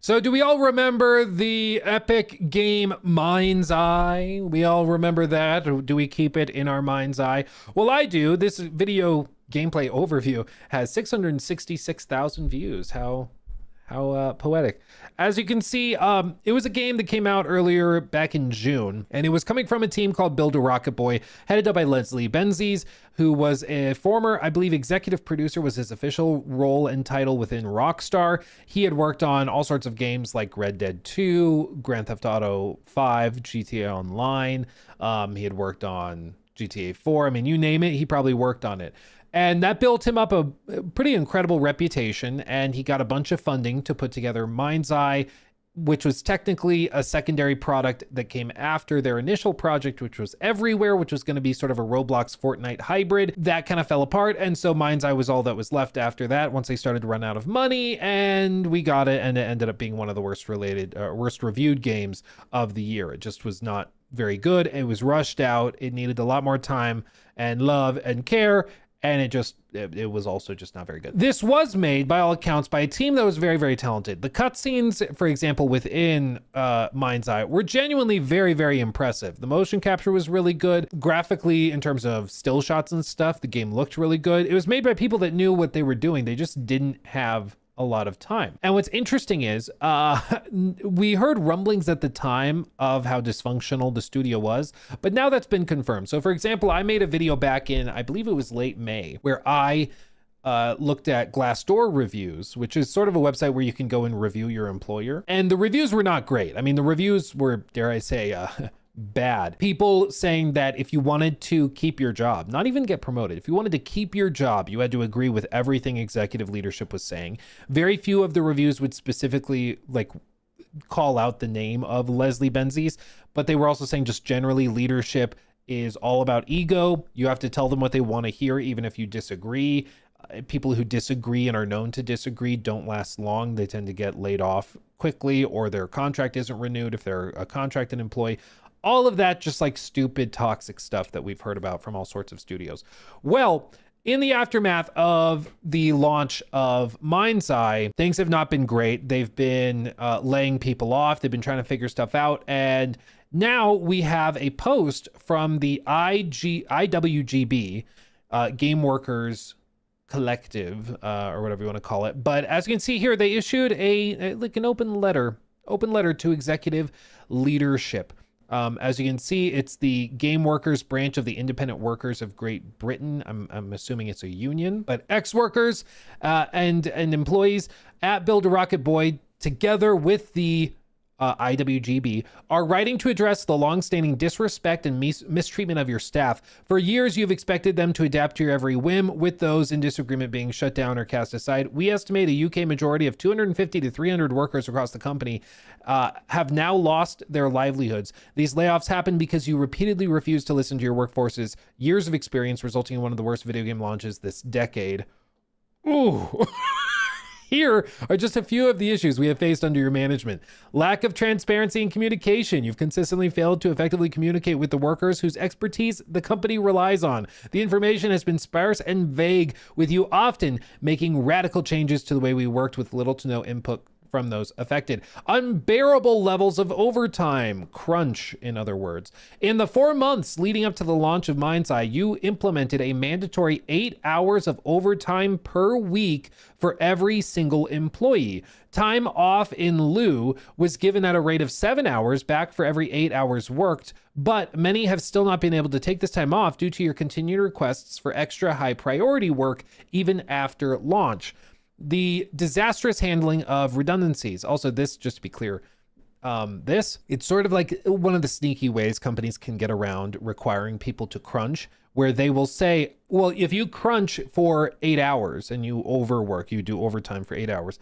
So do we all remember the epic game MindsEye? We all remember that? Or do we keep it in our mind's eye? Well, I do. This video gameplay overview has 666,000 views. How poetic. As you can see, it was a game that came out earlier back in June, and it was coming from a team called Build a Rocket Boy, headed up by Leslie Benzies, who was a former, I believe, executive producer was his official role and title within Rockstar. He had worked on all sorts of games like Red Dead 2, Grand Theft Auto 5, GTA Online. He had worked on GTA 4. I mean, you name it, he probably worked on it. And that built him up a pretty incredible reputation, and he got a bunch of funding to put together MindsEye, which was technically a secondary product that came after their initial project, which was Everywhere, which was going to be sort of a Roblox Fortnite hybrid. That kind of fell apart, and so MindsEye was all that was left after that once they started to run out of money, and we got it, and it ended up being one of the worst reviewed games of the year. It just was not very good. It was rushed out. It needed a lot more time and love and care, and it was also just not very good. This was made, by all accounts, by a team that was very, very talented. The cutscenes, for example, within MindsEye were genuinely very, very impressive. The motion capture was really good. Graphically, in terms of still shots and stuff, the game looked really good. It was made by people that knew what they were doing. They just didn't have a lot of time. And what's interesting is we heard rumblings at the time of how dysfunctional the studio was, but now that's been confirmed. So for example, I made a video back in, I believe it was late May, where I looked at Glassdoor reviews, which is sort of a website where you can go and review your employer. And the reviews were not great. I mean, the reviews were, dare I say, bad. People saying that if you wanted to keep your job, not even get promoted, if you wanted to keep your job, you had to agree with everything executive leadership was saying. Very few of the reviews would specifically call out the name of Leslie Benzies, but they were also saying just generally leadership is all about ego. You have to tell them what they want to hear, even if you disagree. People who disagree and are known to disagree don't last long. They tend to get laid off quickly, or their contract isn't renewed if they're a contracted employee. All of that just like stupid, toxic stuff that we've heard about from all sorts of studios. Well, in the aftermath of the launch of MindsEye, things have not been great. They've been laying people off. They've been trying to figure stuff out. And now we have a post from the IWGB, Game Workers Collective, or whatever you want to call it. But as you can see here, they issued an open letter to executive leadership. As you can see, it's the Game Workers branch of the Independent Workers of Great Britain. I'm assuming it's a union, but ex-workers and employees at Build a Rocket Boy, together with the IWGB, are writing to address the long-standing disrespect and mistreatment of your staff. For years, you've expected them to adapt to your every whim, with those in disagreement being shut down or cast aside. We estimate a UK majority of 250 to 300 workers across the company have now lost their livelihoods. These layoffs happen because you repeatedly refuse to listen to your workforce's years of experience, resulting in one of the worst video game launches this decade. Ooh. Here are just a few of the issues we have faced under your management. Lack of transparency and communication. You've consistently failed to effectively communicate with the workers whose expertise the company relies on. The information has been sparse and vague, with you often making radical changes to the way we worked with little to no input from those affected. Unbearable levels of overtime, crunch, in other words. In the 4 months leading up to the launch of MindsEye, you implemented a mandatory 8 hours of overtime per week for every single employee. Time off in lieu was given at a rate of 7 hours back for every 8 hours worked, but many have still not been able to take this time off due to your continued requests for extra high priority work even after launch. The disastrous handling of redundancies. Also, this, just to be clear, it's sort of like one of the sneaky ways companies can get around requiring people to crunch, where they will say, well, if you crunch for 8 hours and you overwork, you do overtime for 8 hours,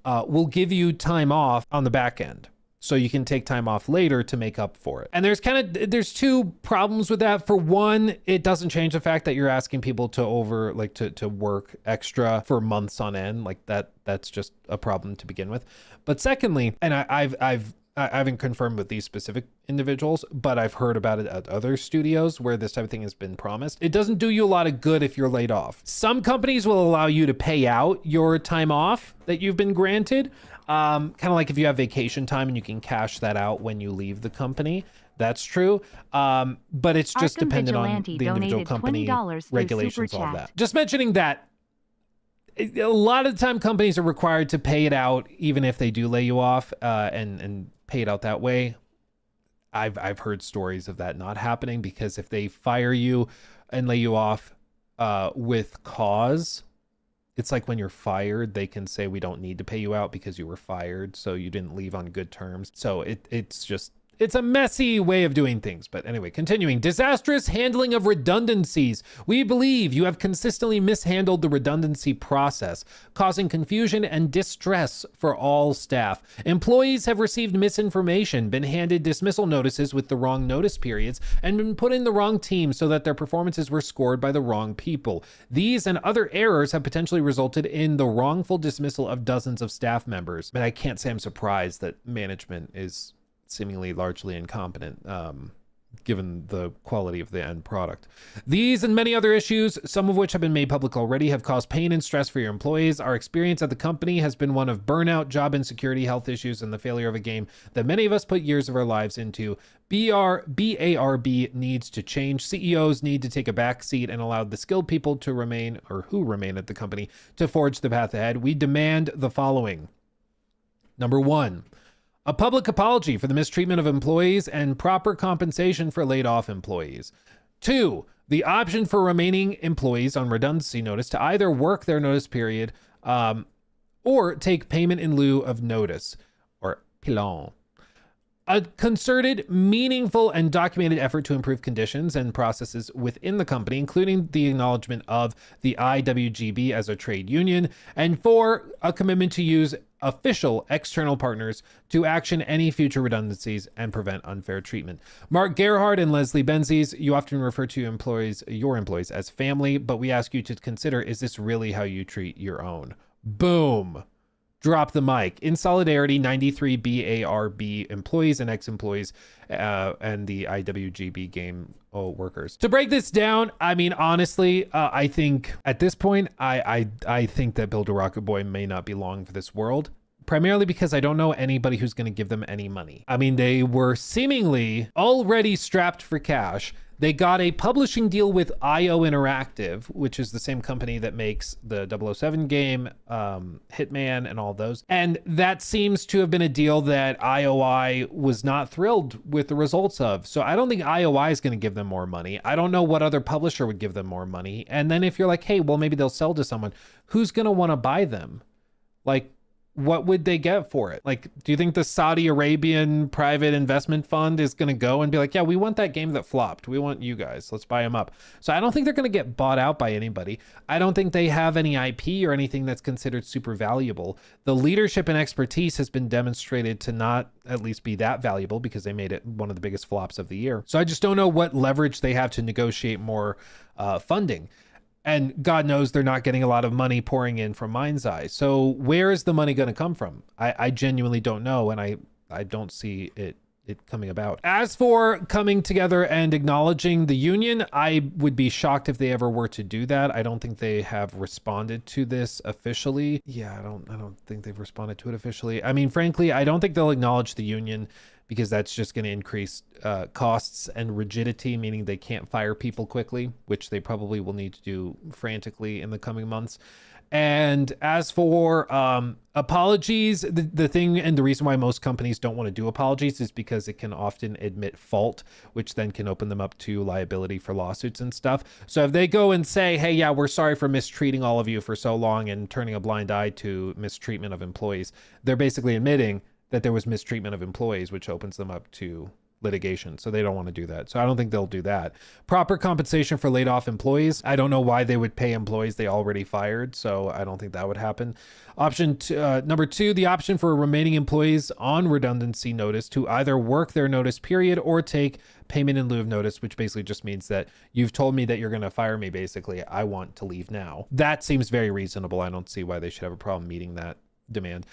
we'll give you time off on the back end, so you can take time off later to make up for it. And there's two problems with that. For one, it doesn't change the fact that you're asking people to work extra for months on end. Like that's just a problem to begin with. But secondly, and I haven't confirmed with these specific individuals, but I've heard about it at other studios where this type of thing has been promised. It doesn't do you a lot of good if you're laid off. Some companies will allow you to pay out your time off that you've been granted. Kind of like if you have vacation time and you can cash that out when you leave the company. That's true. But it's just dependent on the individual company regulations, all that. Just mentioning that a lot of the time companies are required to pay it out, even if they do lay you off, and pay it out that way. I've heard stories of that not happening, because if they fire you and lay you off with cause, it's like when you're fired, they can say we don't need to pay you out because you were fired, so you didn't leave on good terms. So it's a messy way of doing things. But anyway, continuing. Disastrous handling of redundancies. We believe you have consistently mishandled the redundancy process, causing confusion and distress for all staff. Employees have received misinformation, been handed dismissal notices with the wrong notice periods, and been put in the wrong team so that their performances were scored by the wrong people. These and other errors have potentially resulted in the wrongful dismissal of dozens of staff members. But I can't say I'm surprised that management is seemingly largely incompetent, given the quality of the end product. These and many other issues, some of which have been made public already, have caused pain and stress for your employees. Our experience at the company has been one of burnout, job insecurity, health issues, and the failure of a game that many of us put years of our lives into. BARB needs to change. CEOs need to take a back seat and allow the skilled people to remain, or who remain at the company, to forge the path ahead. We demand the following. Number one, a public apology for the mistreatment of employees and proper compensation for laid off employees. 2, the option for remaining employees on redundancy notice to either work their notice period or take payment in lieu of notice, or pilon. A concerted, meaningful, and documented effort to improve conditions and processes within the company, including the acknowledgement of the IWGB as a trade union. And 4, a commitment to use official external partners to action any future redundancies and prevent unfair treatment. Mark Gerhard and Leslie Benzies, you often refer to your employees as family, but we ask you to consider, is this really how you treat your own? Boom. Drop the mic. In solidarity, 93 BARB employees and ex-employees and the IWGB game workers. To break this down, I mean, honestly, I think at this point, I think that Build a Rocket Boy may not be long for this world, primarily because I don't know anybody who's going to give them any money. I mean, they were seemingly already strapped for cash. They got a publishing deal with IO Interactive, which is the same company that makes the 007 game, Hitman, and all those. And that seems to have been a deal that IOI was not thrilled with the results of. So I don't think IOI is going to give them more money. I don't know what other publisher would give them more money. And then if you're like, hey, well, maybe they'll sell to someone, who's going to want to buy them? Like, what would they get for it? Like, do you think the Saudi Arabian private investment fund is going to go and be like, yeah, we want that game that flopped. We want you guys. Let's buy them up. So I don't think they're going to get bought out by anybody. I don't think they have any IP or anything that's considered super valuable. The leadership and expertise has been demonstrated to not at least be that valuable because they made it one of the biggest flops of the year. So I just don't know what leverage they have to negotiate more funding. And God knows they're not getting a lot of money pouring in from MindsEye. So where is the money going to come from? I genuinely don't know, and I don't see it coming about. As for coming together and acknowledging the union, I would be shocked if they ever were to do that. I don't think they have responded to this officially. Yeah, I don't think they've responded to it officially. I mean, frankly, I don't think they'll acknowledge the union because that's just going to increase costs and rigidity, meaning they can't fire people quickly, which they probably will need to do frantically in the coming months. And as for apologies, the thing and the reason why most companies don't want to do apologies is because it can often admit fault, which then can open them up to liability for lawsuits and stuff. So if they go and say, hey, yeah, we're sorry for mistreating all of you for so long and turning a blind eye to mistreatment of employees, they're basically admitting that there was mistreatment of employees, which opens them up to litigation. So they don't want to do that. So I don't think they'll do that. Proper compensation for laid off employees. I don't know why they would pay employees they already fired. So I don't think that would happen. Number 2, the option for remaining employees on redundancy notice to either work their notice period or take payment in lieu of notice, which basically just means that you've told me that you're going to fire me. Basically, I want to leave now. That seems very reasonable. I don't see why they should have a problem meeting that demand.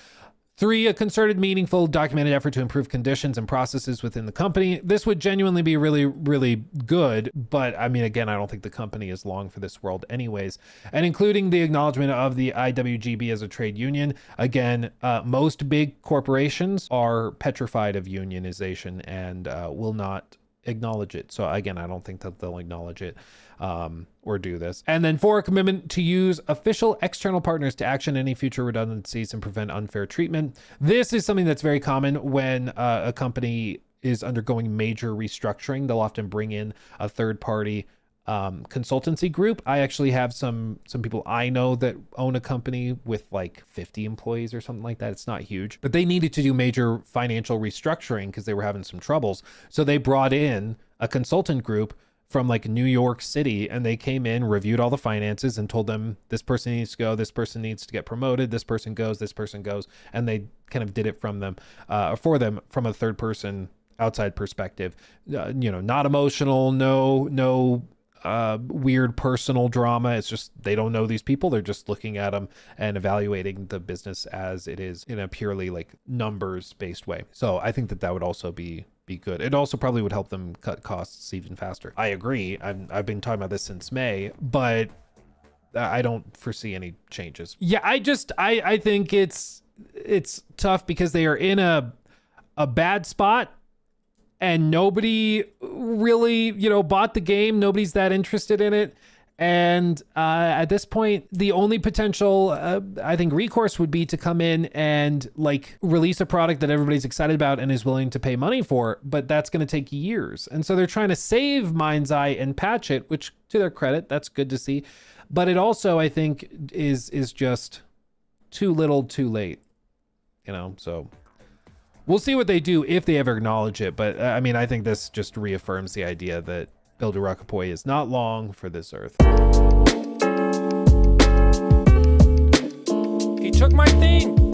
3, a concerted, meaningful, documented effort to improve conditions and processes within the company. This would genuinely be really, really good. But I mean, again, I don't think the company is long for this world anyways. And including the acknowledgement of the IWGB as a trade union. Again, most big corporations are petrified of unionization and will not acknowledge it. So again, I don't think that they'll acknowledge it or do this. And then 4, a commitment to use official external partners to action any future redundancies and prevent unfair treatment. This is something that's very common when a company is undergoing major restructuring. They'll often bring in a third party consultancy group. I actually have some people I know that own a company with like 50 employees or something like that. It's not huge, but they needed to do major financial restructuring because they were having some troubles. So they brought in a consultant group from like New York City, and they came in, reviewed all the finances, and told them this person needs to go, this person needs to get promoted, this person goes, and they kind of did it from them, for them, from a third person outside perspective. Not emotional, no weird personal drama. It's just they don't know these people. They're just looking at them and evaluating the business as it is in a purely like numbers based way. So I think that would also be good. It also probably would help them cut costs even faster. I agree. I've been talking about this since May, but I don't foresee any changes. Yeah, I think it's tough because they are in a bad spot. And nobody really, bought the game. Nobody's that interested in it. And at this point, the only potential, I think, recourse would be to come in and like release a product that everybody's excited about and is willing to pay money for. But that's going to take years. And so they're trying to save MindsEye and patch it, which to their credit, that's good to see. But it also, I think, is just too little, too late, so... We'll see what they do if they ever acknowledge it. But I mean, I think this just reaffirms the idea that Builder Rockapoi is not long for this earth. He took my thing.